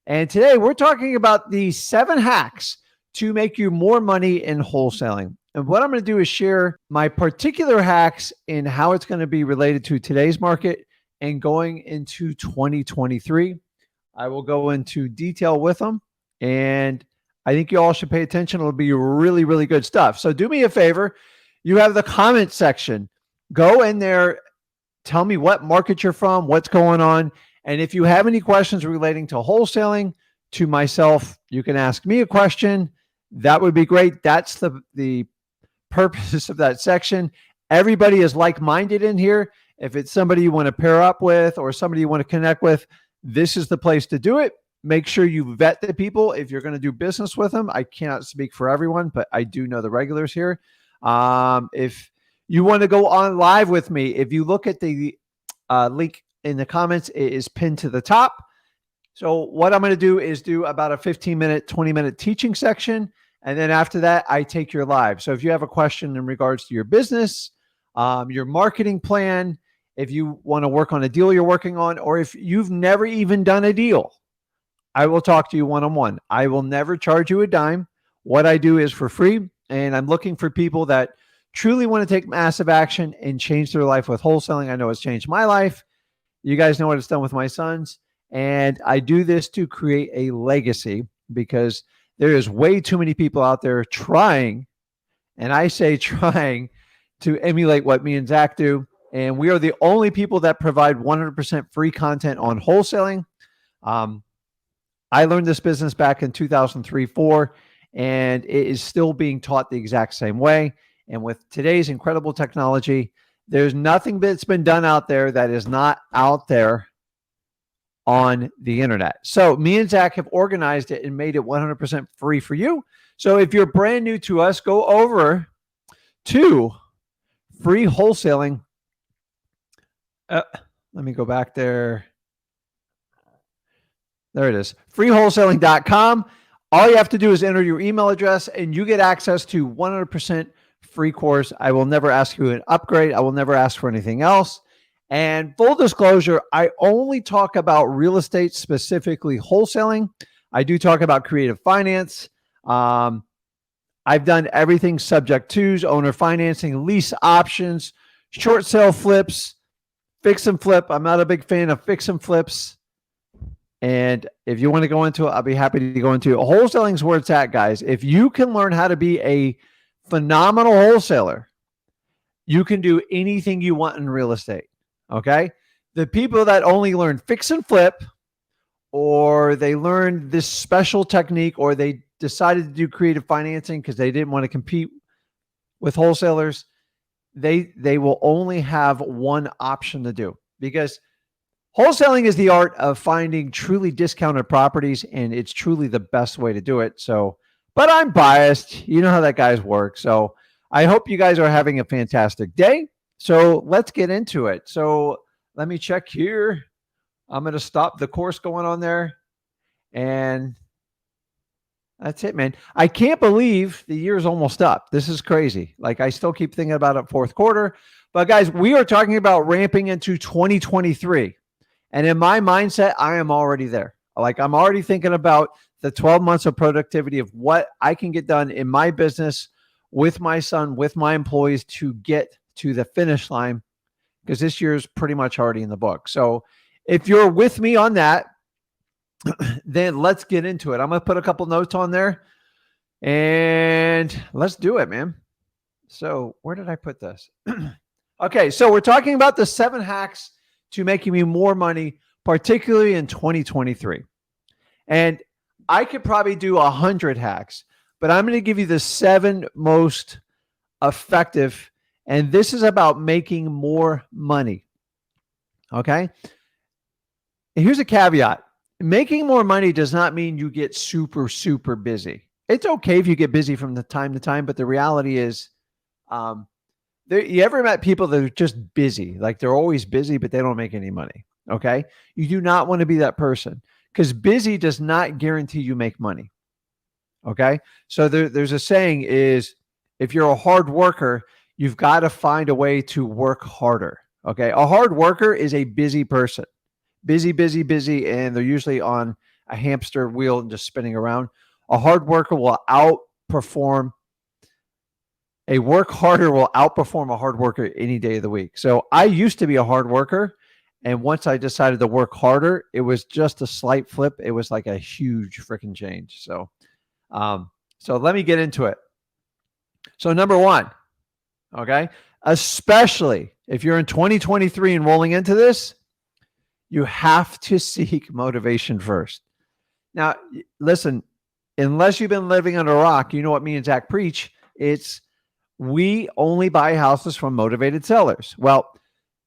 And today we're talking about the 7 hacks to make you more money in wholesaling. And what I'm going to do is share my particular hacks in how it's going to be related to today's market and going into 2023. I will go into detail with them, and I think you all should pay attention. It'll be really, really good stuff. So do me a favor. You have the comment section. Go in there. Tell me what market you're from, what's going on. And if you have any questions relating to wholesaling, to myself, you can ask me a question. That would be great. That's the purpose of that section. Everybody is like-minded in here. If it's somebody you want to pair up with or somebody you want to connect with, this is the place to do it. Make sure you vet the people if you're going to do business with them. I cannot speak for everyone, but I do know the regulars here. If you want to go on live with me, if you look at the link in the comments, it is pinned to the top. So what I'm going to do is do about a 15-minute, 20-minute teaching section. And then after that, I take your live. So if you have a question in regards to your business, your marketing plan, if you want to work on a deal you're working on, or if you've never even done a deal, I will talk to you one-on-one. I will never charge you a dime. What I do is for free. And I'm looking for people that truly want to take massive action and change their life with wholesaling. I know it's changed my life. You guys know what it's done with my sons. And I do this to create a legacy because there is way too many people out there trying, and I say trying, to emulate what me and Zach do. And we are the only people that provide 100% free content on wholesaling. I learned this business back in 2003-04, and it is still being taught the exact same way. And with today's incredible technology, there's nothing that's been done out there that is not out there on the internet. So me and Zach have organized it and made it 100% free for you. So if you're brand new to us, go over to free wholesaling. Let me go back there. There it is. freewholesaling.com. All you have to do is enter your email address and you get access to 100% free course. I will never ask you an upgrade. I will never ask for anything else. And full disclosure, I only talk about real estate, specifically wholesaling. I do talk about creative finance. I've done everything subject twos, owner financing, lease options, short sale flips, fix and flip. I'm not a big fan of fix and flips. And if you want to go into it, I'll be happy to go into it. Wholesaling is where it's at, guys. If you can learn how to be a phenomenal wholesaler, you can do anything you want in real estate. Okay. The people that only learn fix and flip, or they learned this special technique, or they decided to do creative financing because they didn't want to compete with wholesalers, they will only have one option to do, because wholesaling is the art of finding truly discounted properties, and it's truly the best way to do it. So, but I'm biased. You know how that guys work. So I hope you guys are having a fantastic day. So let's get into it. So let me check here. I'm going to stop the course going on there. And that's it, man. I can't believe the year's almost up. This is crazy. Like, I still keep thinking about it fourth quarter. But guys, we are talking about ramping into 2023. And in my mindset, I am already there. Like, I'm already thinking about the 12 months of productivity of what I can get done in my business with my son, with my employees, to get to the finish line, because this year's pretty much already in the book. So if you're with me on that, then let's get into it. I'm going to put a couple notes on there and let's do it, man. So where did I put this? Okay. So we're talking about the 7 hacks to making you more money, particularly in 2023. And I could probably do 100 hacks, but I'm going to give you the 7 most effective. And this is about making more money. Okay. And here's a caveat. Making more money does not mean you get super, super busy. It's okay if you get busy from the time to time, but the reality is, you ever met people that are just busy? Like, they're always busy, but they don't make any money. Okay. You do not want to be that person, because busy does not guarantee you make money. Okay. So there's a saying is, if you're a hard worker, you've got to find a way to work harder. Okay. A hard worker is a busy person. Busy, busy, busy. And they're usually on a hamster wheel and just spinning around. A hard worker will outperform a work harder will outperform a hard worker any day of the week. So I used to be a hard worker. And once I decided to work harder, it was just a slight flip. It was like a huge freaking change. So let me get into it. So number one, okay, especially if you're in 2023 and rolling into this, you have to seek motivation first. Now, listen, unless you've been living under a rock, you know what me and Zach preach. It's we only buy houses from motivated sellers. Well,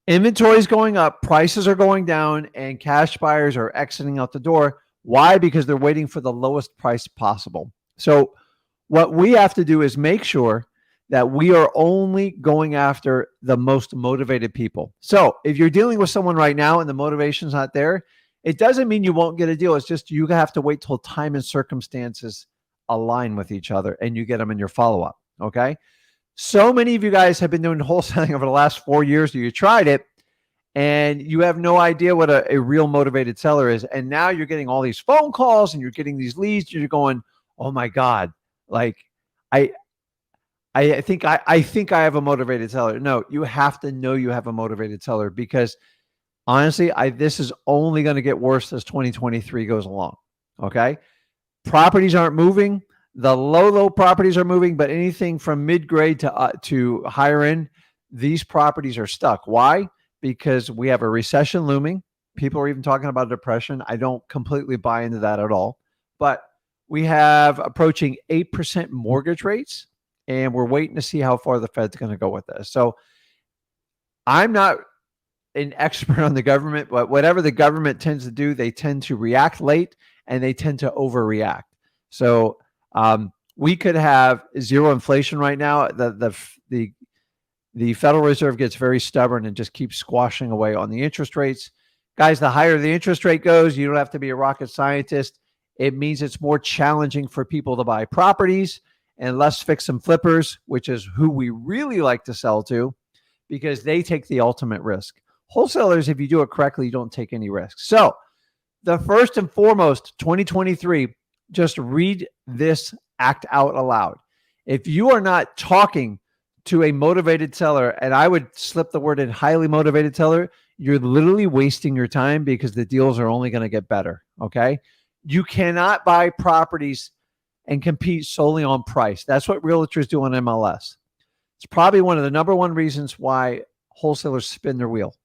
inventory is going up, prices are going down, and cash buyers are exiting out the door. Why? Because they're waiting for the lowest price possible. So what we have to do is make sure that we are only going after the most motivated people. So if you're dealing with someone right now and the motivation's not there, it doesn't mean you won't get a deal. It's just you have to wait till time and circumstances align with each other and you get them in your follow-up, okay? So many of you guys have been doing wholesaling over the last 4 years. You tried it and you have no idea what a real motivated seller is. And now you're getting all these phone calls and you're getting these leads. You're going, oh my God, like I think I have a motivated seller. No, you have to know you have a motivated seller because honestly, this is only going to get worse as 2023 goes along. Okay. Properties aren't moving. The low properties are moving, but anything from mid-grade to higher end, these properties are stuck. Why? Because we have a recession looming. People are even talking about depression. I don't completely buy into that at all. But we have approaching 8% mortgage rates, and we're waiting to see how far the Fed's going to go with this. So I'm not an expert on the government, but whatever the government tends to do, they tend to react late and they tend to overreact. So we could have zero inflation right now. The Federal Reserve gets very stubborn and just keeps squashing away on the interest rates. Guys, the higher the interest rate goes, you don't have to be a rocket scientist. It means it's more challenging for people to buy properties and less fix and flippers, which is who we really like to sell to because they take the ultimate risk. Wholesalers, if you do it correctly, you don't take any risks. So the first and foremost, 2023, just read this act out aloud. If you are not talking to a motivated seller, and I would slip the word in highly motivated seller, you're literally wasting your time because the deals are only going to get better. Okay. You cannot buy properties and compete solely on price. That's what realtors do on MLS. It's probably one of the number one reasons why wholesalers spin their wheel.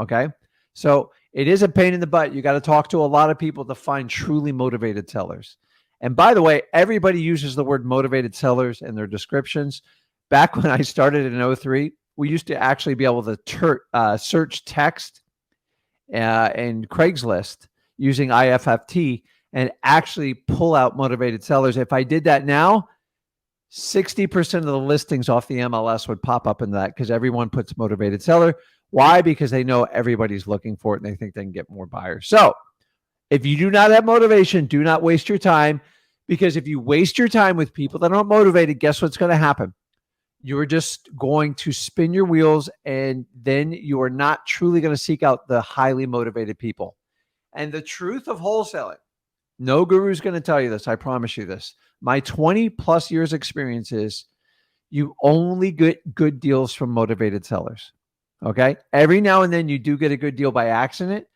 Okay. So it is a pain in the butt. You got to talk to a lot of people to find truly motivated sellers. And by the way, everybody uses the word motivated sellers in their descriptions. Back when I started in 2003, we used to actually be able to search text and Craigslist using IFFT and actually pull out motivated sellers. If I did that now, 60% of the listings off the MLS would pop up in that because everyone puts motivated seller. Why? Because they know everybody's looking for it and they think they can get more buyers. So if you do not have motivation, do not waste your time, because if you waste your time with people that aren't motivated, guess what's going to happen? You're just going to spin your wheels, and then you are not truly going to seek out the highly motivated people. And the truth of wholesaling, no guru is going to tell you this. I promise you this. My 20 plus years experience is you only get good deals from motivated sellers. Okay. Every now and then you do get a good deal by accident,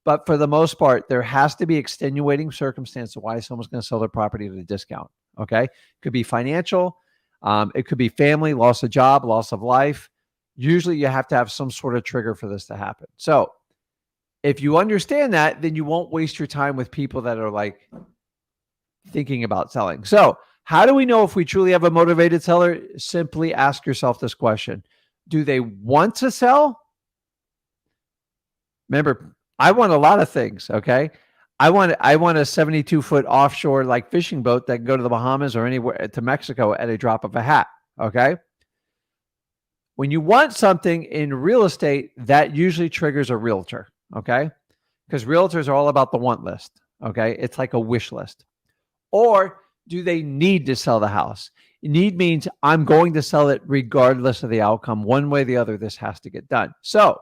but for the most part, there has to be extenuating circumstance of why someone's going to sell their property at a discount. Okay. It could be financial. It could be family, loss of job, loss of life. Usually you have to have some sort of trigger for this to happen. So if you understand that, then you won't waste your time with people that are like thinking about selling. So how do we know if we truly have a motivated seller? Simply ask yourself this question. Do they want to sell? Remember, I want a lot of things, okay? I want a 72-foot offshore like fishing boat that can go to the Bahamas or anywhere to Mexico at a drop of a hat, okay? When you want something in real estate, that usually triggers a realtor, okay? Because realtors are all about the want list, okay? It's like a wish list. Or do they need to sell the house? Need means I'm going to sell it regardless of the outcome. One way or the other, this has to get done. So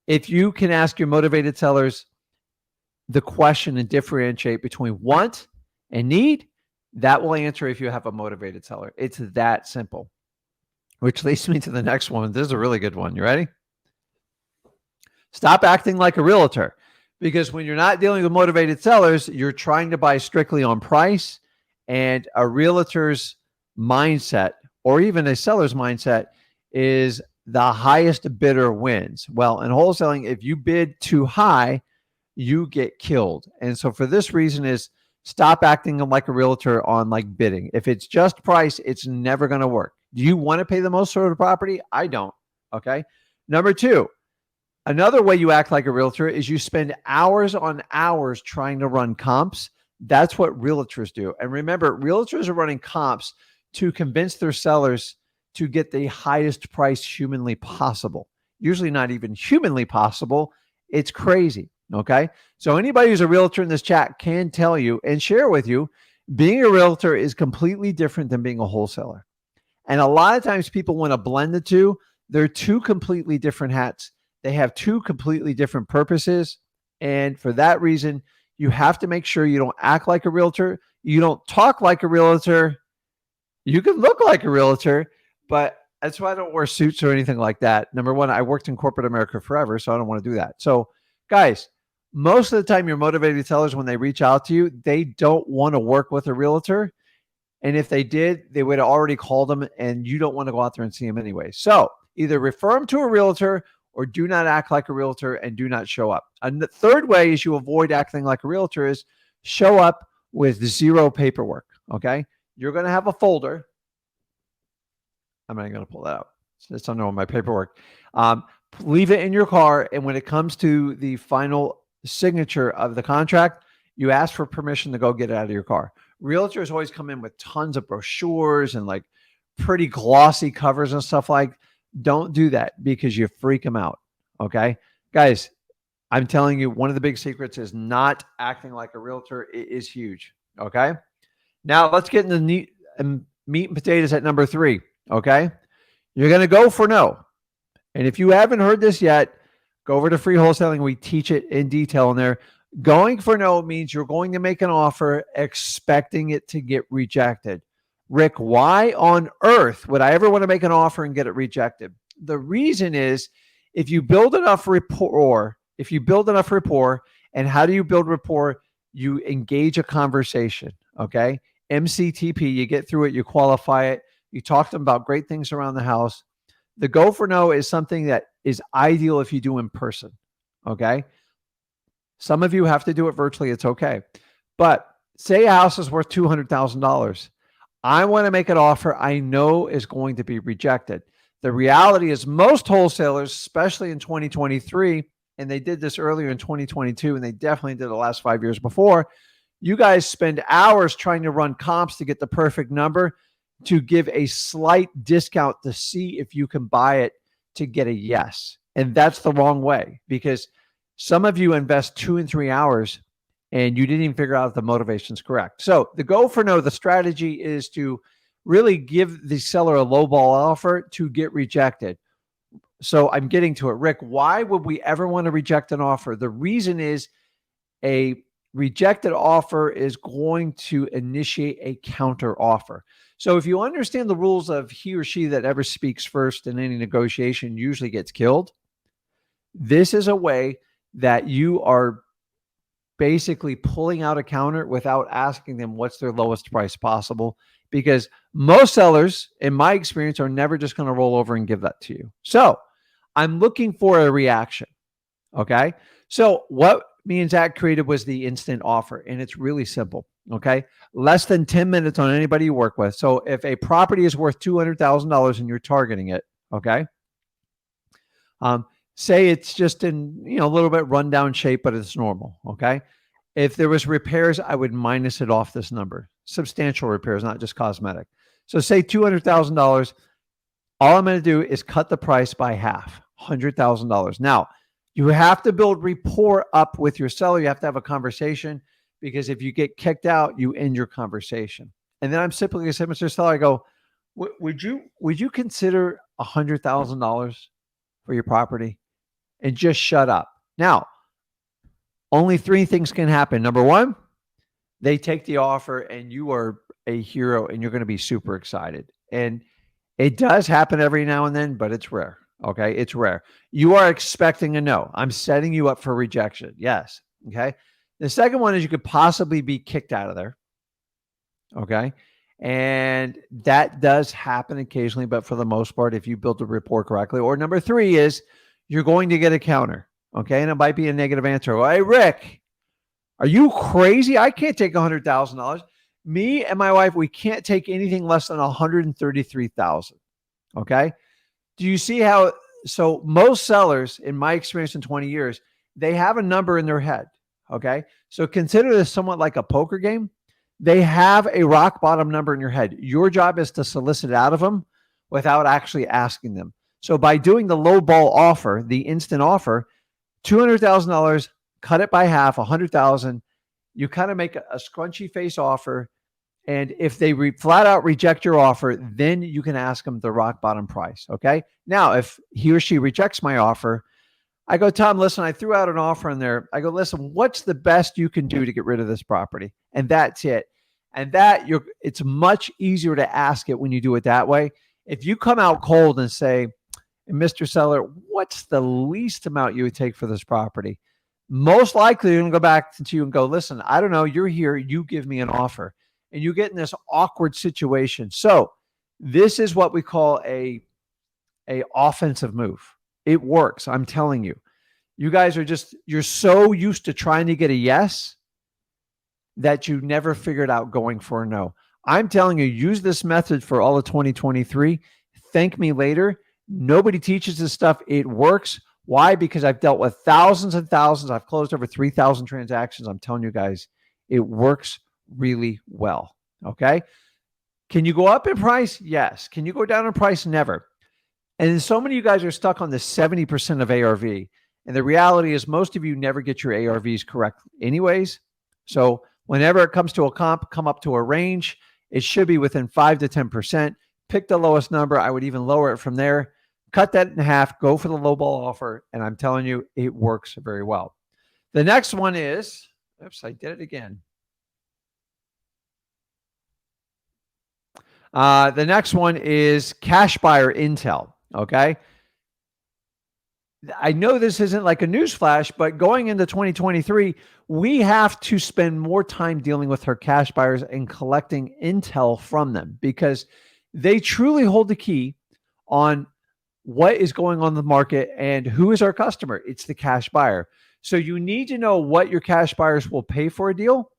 if you can ask your motivated sellers, the question and differentiate between want and need, that will answer if you have a motivated seller. It's that simple. Which leads me to the next one. This is a really good one. You ready? Stop acting like a realtor. Because when you're not dealing with motivated sellers, you're trying to buy strictly on price. And a realtor's mindset, or even a seller's mindset, is the highest bidder wins. Well, in wholesaling, if you bid too high, you get killed. And so for this reason is stop acting like a realtor on like bidding. If it's just price, it's never going to work. Do you want to pay the most for the property? I don't. Okay. Number two, another way you act like a realtor is you spend hours on hours trying to run comps. That's what realtors do. And remember, realtors are running comps to convince their sellers to get the highest price humanly possible. Usually not even humanly possible. It's crazy. Okay. So anybody who's a realtor in this chat can tell you and share with you, being a realtor is completely different than being a wholesaler. And a lot of times people want to blend the two. They're two completely different hats. They have two completely different purposes. And for that reason, you have to make sure you don't act like a realtor. You don't talk like a realtor. You can look like a realtor, but that's why I don't wear suits or anything like that. Number one, I worked in corporate America forever, so I don't want to do that. So guys, most of the time your motivated sellers, when they reach out to you, they don't want to work with a realtor. And if they did, they would have already called them, and you don't want to go out there and see them anyway. So either refer them to a realtor or do not act like a realtor and do not show up. And the third way is you avoid acting like a realtor is show up with zero paperwork. Okay. You're going to have a folder. I'm not going to pull that out. It's under my paperwork. Leave it in your car. And when it comes to the final signature of the contract, you ask for permission to go get it out of your car. Realtors always come in with tons of brochures and like pretty glossy covers and stuff like. Don't do that because you freak them out. Okay, guys, I'm telling you, one of the big secrets is not acting like a realtor. It is huge. Okay, now let's get into meat and potatoes at number 3. Okay, you're going to go for no. And if you haven't heard this yet, go over to Free Wholesaling. We teach it in detail in there. Going for no means you're going to make an offer expecting it to get rejected. Rick, why on earth would I ever want to make an offer and get it rejected? The reason is if you build enough rapport, and how do you build rapport? You engage a conversation, okay? MCTP, you get through it, you qualify it, you talk to them about great things around the house. The go for no is something that is ideal if you do in person, okay? Some of you have to do it virtually. It's okay. But say a house is worth $200,000. I want to make an offer I know is going to be rejected. The reality is most wholesalers, especially in 2023, and they did this earlier in 2022, and they definitely did the last 5 years before, you guys spend hours trying to run comps to get the perfect number to give a slight discount to see if you can buy it to get a yes. And that's the wrong way because some of you invest 2 and 3 hours and you didn't even figure out if the motivation is correct. So the go for no, the strategy is to really give the seller a lowball offer to get rejected. So I'm getting to it. Rick, why would we ever want to reject an offer? The reason is a rejected offer is going to initiate a counter offer. So if you understand the rules of he or she that ever speaks first in any negotiation usually gets killed, this is a way that you are basically pulling out a counter without asking them what's their lowest price possible, because most sellers, in my experience, are never just going to roll over and give that to you. So I'm looking for a reaction. Okay. So what me and Zach created was the instant offer, and it's really simple. Okay. Less than 10 minutes on anybody you work with. So if a property is worth $200,000 and you're targeting it, okay. Say it's just in, a little bit rundown shape, but it's normal. Okay. If there was repairs, I would minus it off this number. Substantial repairs, not just cosmetic. So say $200,000. All I'm going to do is cut the price by half, $100,000. Now, you have to build rapport up with your seller. You have to have a conversation, because if you get kicked out, you end your conversation. And then I'm simply going to say, Mr. Seller, I go, would you consider $100,000 for your property? And just shut up. Now, only three things can happen. Number one, they take the offer and you are a hero and you're going to be super excited. And it does happen every now and then, but it's rare. Okay. It's rare. You are expecting a no. I'm setting you up for rejection. Yes. Okay. The second one is you could possibly be kicked out of there. Okay. And that does happen occasionally, but for the most part, if you build a report correctly, or number three is you're going to get a counter. Okay. And it might be a negative answer. Well, hey, Rick, are you crazy? I can't take $100,000. Me and my wife, we can't take anything less than 133,000. Okay. Do you see how? So most sellers, in my experience in 20 years, they have a number in their head. Okay. So consider this somewhat like a poker game. They have a rock bottom number in your head. Your job is to solicit it out of them without actually asking them. So by doing the low ball offer, the instant offer, $200,000, cut it by half, 100,000, you kind of make a scrunchy face offer. And if they flat out reject your offer, then you can ask them the rock bottom price. Okay. Now, if he or she rejects my offer, I go, Tom, listen, I threw out an offer in there. I go, listen, what's the best you can do to get rid of this property? And that's it. And it's much easier to ask it when you do it that way. If you come out cold and say, Mr. Seller, what's the least amount you would take for this property? Most likely they're going to go back to you and go, listen, I don't know. You're here. You give me an offer. And you get in this awkward situation. So this is what we call a offensive move. It works. I'm telling you. You guys you're so used to trying to get a yes that you never figured out going for a no. I'm telling you, use this method for all of 2023. Thank me later. Nobody teaches this stuff. It works. Why? Because I've dealt with thousands and thousands. I've closed over 3,000 transactions. I'm telling you guys, it works really well. Okay. Can you go up in price? Yes. Can you go down in price? Never. And so many of you guys are stuck on the 70% of ARV. And the reality is most of you never get your ARVs correct anyways. So whenever it comes to a comp, come up to a range, it should be within 5 to 10%. Pick the lowest number. I would even lower it from there. Cut that in half, go for the low ball offer. And I'm telling you, it works very well. The next one is, oops, I did it again. The next one is cash buyer intel. Okay. I know this isn't like a news flash, but going into 2023, we have to spend more time dealing with our cash buyers and collecting intel from them because they truly hold the key on what is going on in the market and who is our customer. It's the cash buyer. So you need to know what your cash buyers will pay for a deal.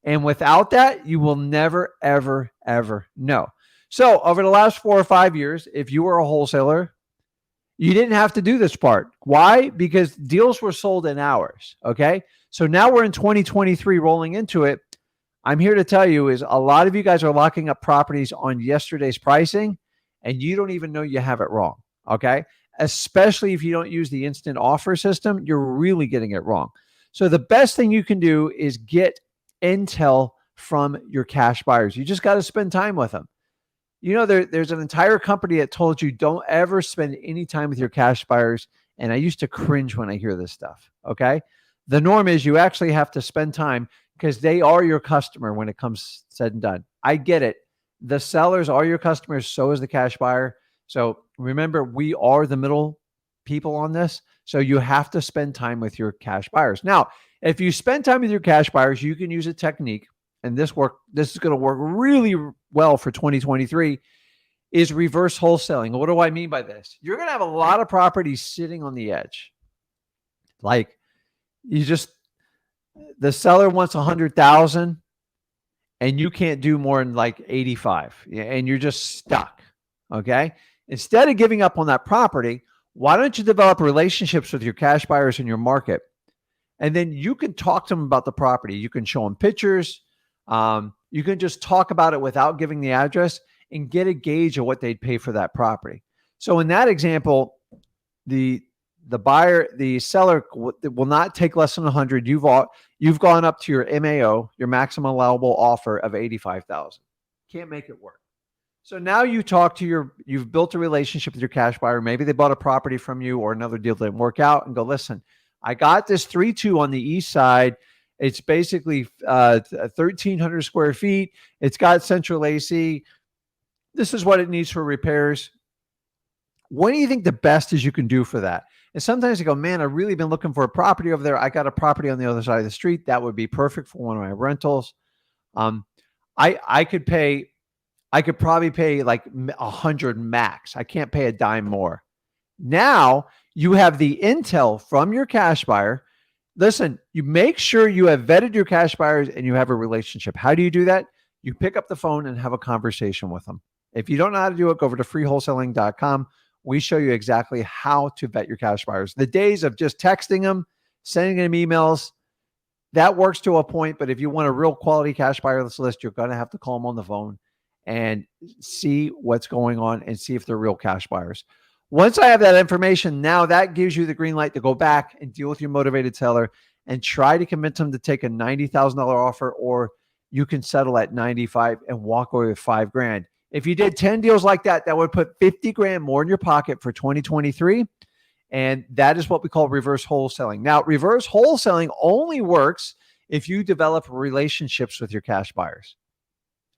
And without that, you will never, ever, ever know. So over the last 4 or 5 years, if you were a wholesaler, you didn't have to do this part. Why? Because deals were sold in hours. Okay. So now we're in 2023 rolling into it. I'm here to tell you is a lot of you guys are locking up properties on yesterday's pricing and you don't even know you have it wrong. Okay. Especially if you don't use the instant offer system, you're really getting it wrong. So the best thing you can do is get intel from your cash buyers. You just got to spend time with them. You know, there's an entire company that told you don't ever spend any time with your cash buyers. And I used to cringe when I hear this stuff. Okay. The norm is you actually have to spend time because they are your customer when it comes said and done. I get it. The sellers are your customers. So is the cash buyer. So remember, we are the middle people on this. So you have to spend time with your cash buyers. Now, if you spend time with your cash buyers, you can use a technique. And this is going to work really well for 2023, is reverse wholesaling. What do I mean by this? You're going to have a lot of properties sitting on the edge. Like the seller wants 100,000 and you can't do more than like 85 and you're just stuck. Okay. Instead of giving up on that property, why don't you develop relationships with your cash buyers in your market? And then you can talk to them about the property. You can show them pictures. You can just talk about it without giving the address and get a gauge of what they'd pay for that property. So in that example, the seller will not take less than 100. You've gone up to your MAO, your maximum allowable offer of 85,000. Can't make it work. So now you've built a relationship with your cash buyer. Maybe they bought a property from you or another deal didn't work out and go, listen, I got this 3-2 on the east side. It's basically 1,300 square feet. It's got central AC. This is what it needs for repairs. What do you think the best is you can do for that? And sometimes you go, man, I've really been looking for a property over there. I got a property on the other side of the street. That would be perfect for one of my rentals. Um, I could pay, I could probably pay like 100 max. I can't pay a dime more. Now you have the intel from your cash buyer. Listen, you make sure you have vetted your cash buyers and you have a relationship. How do you do that? You pick up the phone and have a conversation with them. If you don't know how to do it, go over to freewholesaling.com. We show you exactly how to vet your cash buyers. The days of just texting them, sending them emails, that works to a point. But if you want a real quality cash buyer list, you're going to have to call them on the phone and see what's going on and see if they're real cash buyers. Once I have that information, now that gives you the green light to go back and deal with your motivated seller and try to convince them to take a $90,000 offer, or you can settle at 95 and walk away with $5,000. If you did 10 deals like that, that would put 50 grand more in your pocket for 2023. And that is what we call reverse wholesaling. Now, reverse wholesaling only works if you develop relationships with your cash buyers.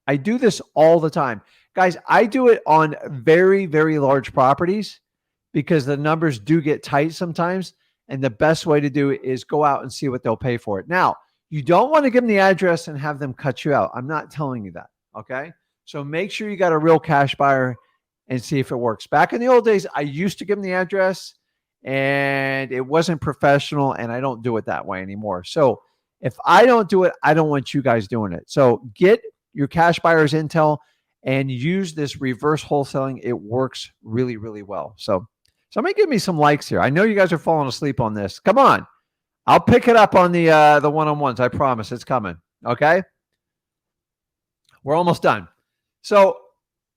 I do this all the time. Guys, I do it on very, very large properties because the numbers do get tight sometimes. And the best way to do it is go out and see what they'll pay for it. Now, you don't want to give them the address and have them cut you out. I'm not telling you that. Okay. So make sure you got a real cash buyer and see if it works. Back in the old days, I used to give them the address and it wasn't professional, and I don't do it that way anymore. So if I don't do it, I don't want you guys doing it. So get your cash buyers intel and use this reverse wholesaling. It works really, really well. So somebody give me some likes here. I know you guys are falling asleep on this. Come on. I'll pick it up on the one-on-ones. I promise it's coming. Okay. We're almost done. So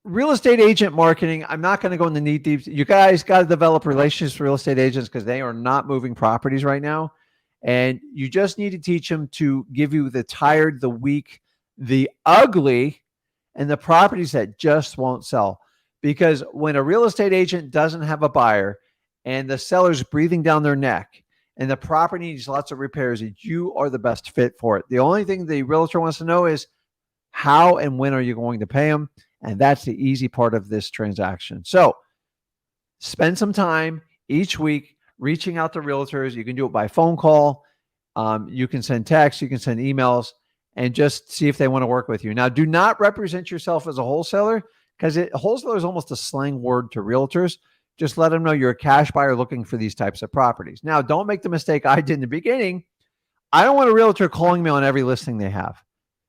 real estate agent marketing, I'm not going to go in the knee deep. You guys got to develop relationships with real estate agents because they are not moving properties right now. And you just need to teach them to give you the tired, the weak, the ugly, and the properties that just won't sell. Because when a real estate agent doesn't have a buyer and the seller's breathing down their neck and the property needs lots of repairs, you are the best fit for it. The only thing the realtor wants to know is how and when are you going to pay them? And that's the easy part of this transaction. So spend some time each week reaching out to realtors. You can do it by phone call. You can send texts. You can send emails and just see if they want to work with you. Now, do not represent yourself as a wholesaler because wholesaler is almost a slang word to realtors. Just let them know you're a cash buyer looking for these types of properties. Now, don't make the mistake I did in the beginning. I don't want a realtor calling me on every listing they have.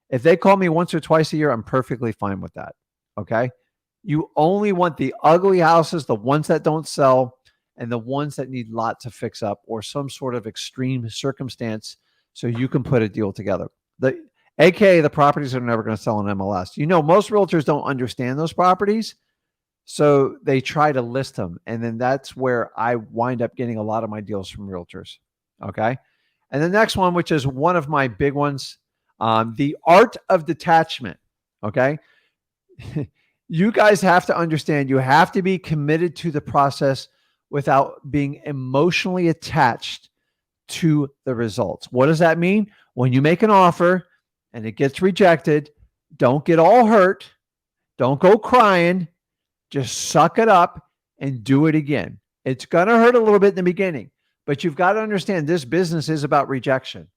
If they call me once or twice a year, I'm perfectly fine with that. Okay. You only want the ugly houses, the ones that don't sell, and the ones that need lots of fix up or some sort of extreme circumstance so you can put a deal together. AKA the properties are never going to sell in MLS. You know, most realtors don't understand those properties, so they try to list them. And then that's where I wind up getting a lot of my deals from realtors. Okay. And the next one, which is one of my big ones, the Art of Detachment. Okay. You guys have to understand, you have to be committed to the process without being emotionally attached to the results. What does that mean? When you make an offer and it gets rejected, don't get all hurt. Don't go crying. Just suck it up and do it again. It's going to hurt a little bit in the beginning, but you've got to understand this business is about rejection.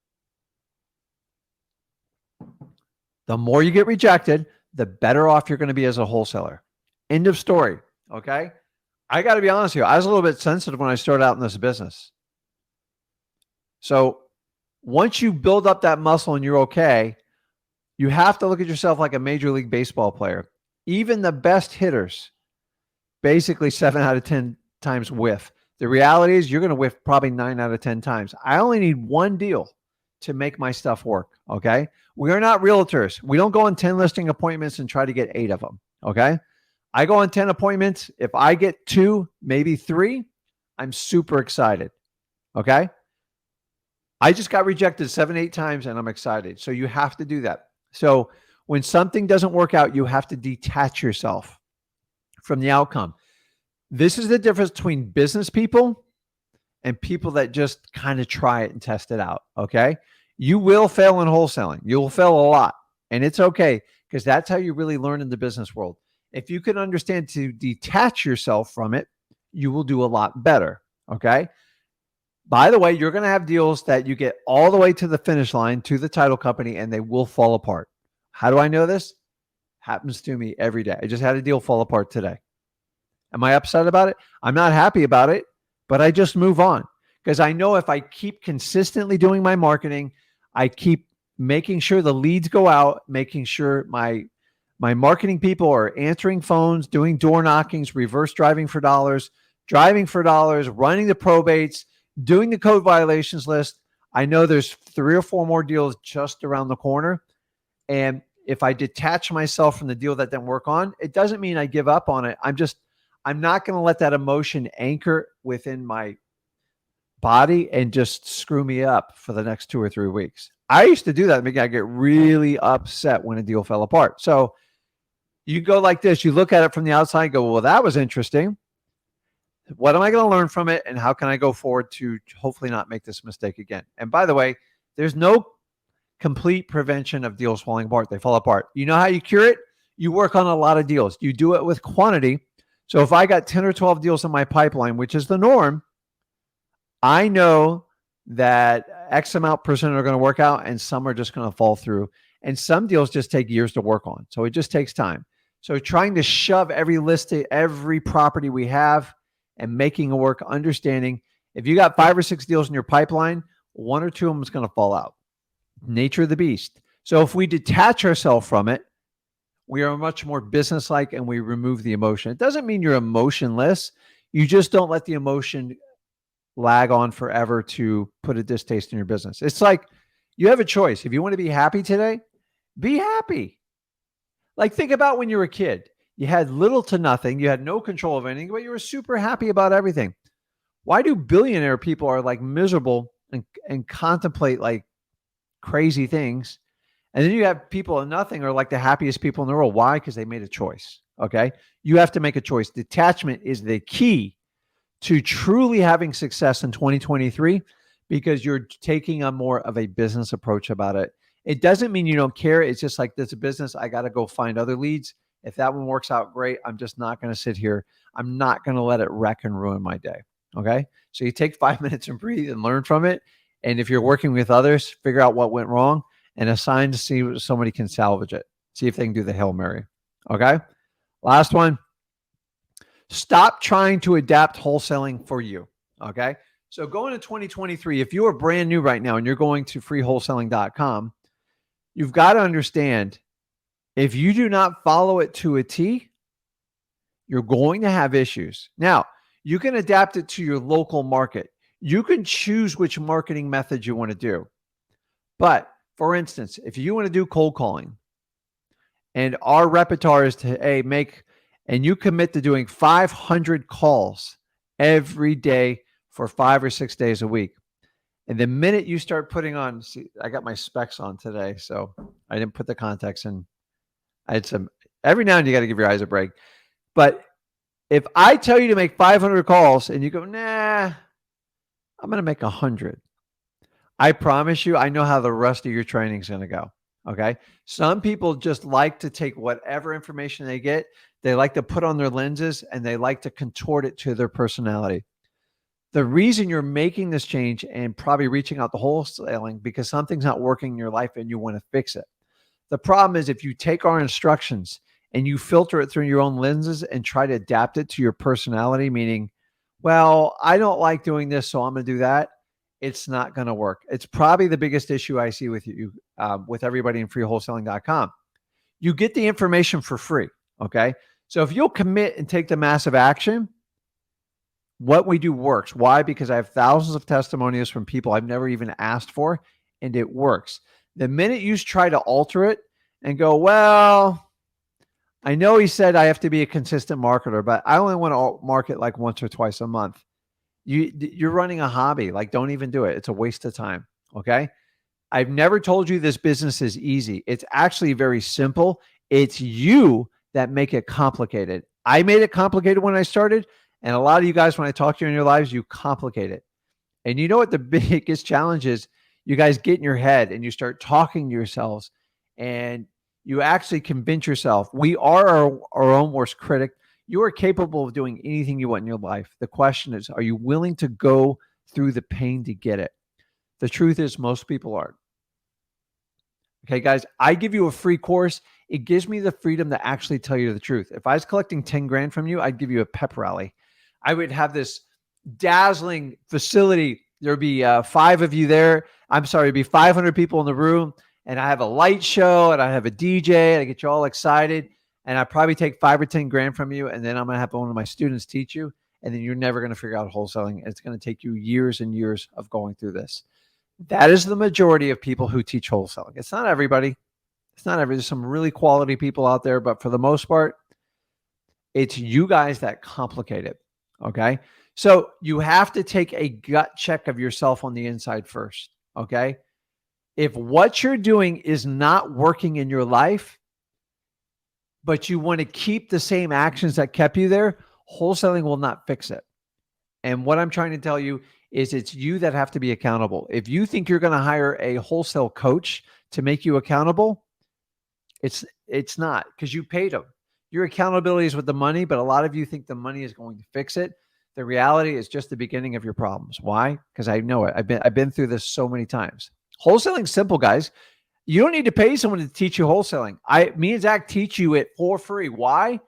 The more you get rejected, the better off you're going to be as a wholesaler. End of story. Okay. I got to be honest with you. I was a little bit sensitive when I started out in this business. So once you build up that muscle and you're okay, you have to look at yourself like a Major League Baseball player. Even the best hitters, basically 7 out of 10 times whiff. The reality is you're going to whiff probably 9 out of 10 times. I only need one deal to make my stuff work. Okay. We are not realtors. We don't go on 10 listing appointments and try to get 8 of them. Okay. I go on 10 appointments. If I get 2, maybe 3, I'm super excited. Okay. I just got rejected 7, 8 times and I'm excited. So you have to do that. So when something doesn't work out, you have to detach yourself from the outcome. This is the difference between business people and people that just kind of try it and test it out. Okay. You will fail in wholesaling. You will fail a lot. And it's okay, because that's how you really learn in the business world. If you can understand to detach yourself from it, you will do a lot better. Okay. By the way, you're going to have deals that you get all the way to the finish line to the title company and they will fall apart. How do I know this? Happens to me every day. I just had a deal fall apart today. Am I upset about it? I'm not happy about it, but I just move on, because I know if I keep consistently doing my marketing, I keep making sure the leads go out, making sure my marketing people are answering phones, doing door knockings, reverse driving for dollars, running the probates, doing the code violations list. I know there's 3 or 4 more deals just around the corner. And if I detach myself from the deal that didn't work on, it doesn't mean I give up on it. I'm not going to let that emotion anchor within my body and just screw me up for the next 2 or 3 weeks. I used to do that. I get really upset when a deal fell apart. So you go like this, you look at it from the outside, go, well, that was interesting. What am I going to learn from it? And how can I go forward to hopefully not make this mistake again? And by the way, there's no complete prevention of deals falling apart. They fall apart. You know how you cure it? You work on a lot of deals. You do it with quantity. So if I got 10 or 12 deals in my pipeline, which is the norm, I know that X amount percent are going to work out and some are just going to fall through. And some deals just take years to work on. So it just takes time. So trying to shove every listing, every property we have and making it work, understanding if you got 5 or 6 deals in your pipeline, 1 or 2 of them is going to fall out. Nature of the beast. So if we detach ourselves from it, we are much more businesslike and we remove the emotion. It doesn't mean you're emotionless. You just don't let the emotion lag on forever to put a distaste in your business. It's like you have a choice. If you want to be happy today, be happy. Like think about when you were a kid. You had little to nothing. You had no control of anything, but you were super happy about everything. Why do billionaire people are like miserable and contemplate like crazy things? And then you have people in nothing are like the happiest people in the world. Why? Because they made a choice. Okay. You have to make a choice. Detachment is the key to truly having success in 2023, because you're taking a more of a business approach about it. It doesn't mean you don't care. It's just like, this is a business. I got to go find other leads. If that one works out, great. I'm just not going to sit here. I'm not going to let it wreck and ruin my day. Okay. So you take 5 minutes and breathe and learn from it. And if you're working with others, figure out what went wrong and assign to see if somebody can salvage it. See if they can do the Hail Mary. Okay. Last one. Stop trying to adapt wholesaling for you. Okay. So going to 2023, if you are brand new right now and you're going to freewholesaling.com, you've got to understand, if you do not follow it to a T, you're going to have issues. Now, you can adapt it to your local market. You can choose which marketing method you want to do. But for instance, if you want to do cold calling and our repertoire is to and you commit to doing 500 calls every day for 5 or 6 days a week. And the minute you start putting on, see, I got my specs on today, so I didn't put the contacts in. I had some, every now and then you got to give your eyes a break. But if I tell you to make 500 calls and you go, nah, I'm going to make 100. I promise you, I know how the rest of your training is going to go. Okay. Some people just like to take whatever information they get. They like to put on their lenses and they like to contort it to their personality. The reason you're making this change and probably reaching out to wholesaling because something's not working in your life and you want to fix it. The problem is if you take our instructions and you filter it through your own lenses and try to adapt it to your personality, meaning, well, I don't like doing this, so I'm going to do that. It's not going to work. It's probably the biggest issue I see with you, with everybody in freewholesaling.com. You get the information for free. Okay. So if you'll commit and take the massive action, what we do works. Why? Because I have thousands of testimonials from people I've never even asked for, and it works. The minute you try to alter it and go, well, I know he said I have to be a consistent marketer, but I only want to market like once or twice a month. You're running a hobby. Like, don't even do it. It's a waste of time. Okay. I've never told you this business is easy. It's actually very simple. It's you that make it complicated. I made it complicated when I started. And a lot of you guys, when I talk to you in your lives, you complicate it. And you know what the biggest challenge is? You guys get in your head and you start talking to yourselves, and you actually convince yourself we are our own worst critic. You are capable of doing anything you want in your life. The question is, are you willing to go through the pain to get it? The truth is, most people aren't. Okay, guys, I give you a free course. It gives me the freedom to actually tell you the truth. If I was collecting 10 grand from you, I'd give you a pep rally. I would have this dazzling facility. There'd be 5 of you there. I'm sorry, it'd be 500 people in the room. And I have a light show and I have a DJ and I get you all excited. And I probably take 5 or 10 grand from you. And then I'm going to have one of my students teach you. And then you're never going to figure out wholesaling. It's going to take you years and years of going through this. That is the majority of people who teach wholesaling. It's not everybody. It's not everybody. There's some really quality people out there, but for the most part, it's you guys that complicate it. Okay. So you have to take a gut check of yourself on the inside first. Okay. If what you're doing is not working in your life, but you want to keep the same actions that kept you there, wholesaling will not fix it. And what I'm trying to tell you is it's you that have to be accountable. If you think you're going to hire a wholesale coach to make you accountable, it's not, because you paid them. Your accountability is with the money, but a lot of you think the money is going to fix it. The reality is just the beginning of your problems. Why? Because I know it. I've been through this so many times. Wholesaling's simple, guys. You don't need to pay someone to teach you wholesaling. Me and Zach teach you it for free. Why?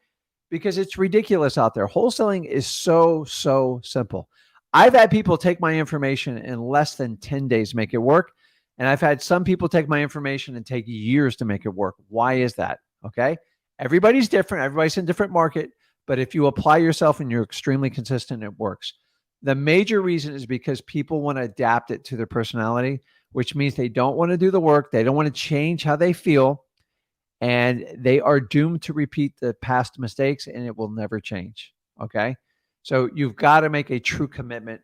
Because it's ridiculous out there. Wholesaling is so simple. I've had people take my information in less than 10 days make it work. And I've had some people take my information and take years to make it work. Why is that? Okay. Everybody's different. Everybody's in a different market. But if you apply yourself and you're extremely consistent, it works. The major reason is because people want to adapt it to their personality, which means they don't want to do the work. They don't want to change how they feel. And they are doomed to repeat the past mistakes, and it will never change. Okay. So you've got to make a true commitment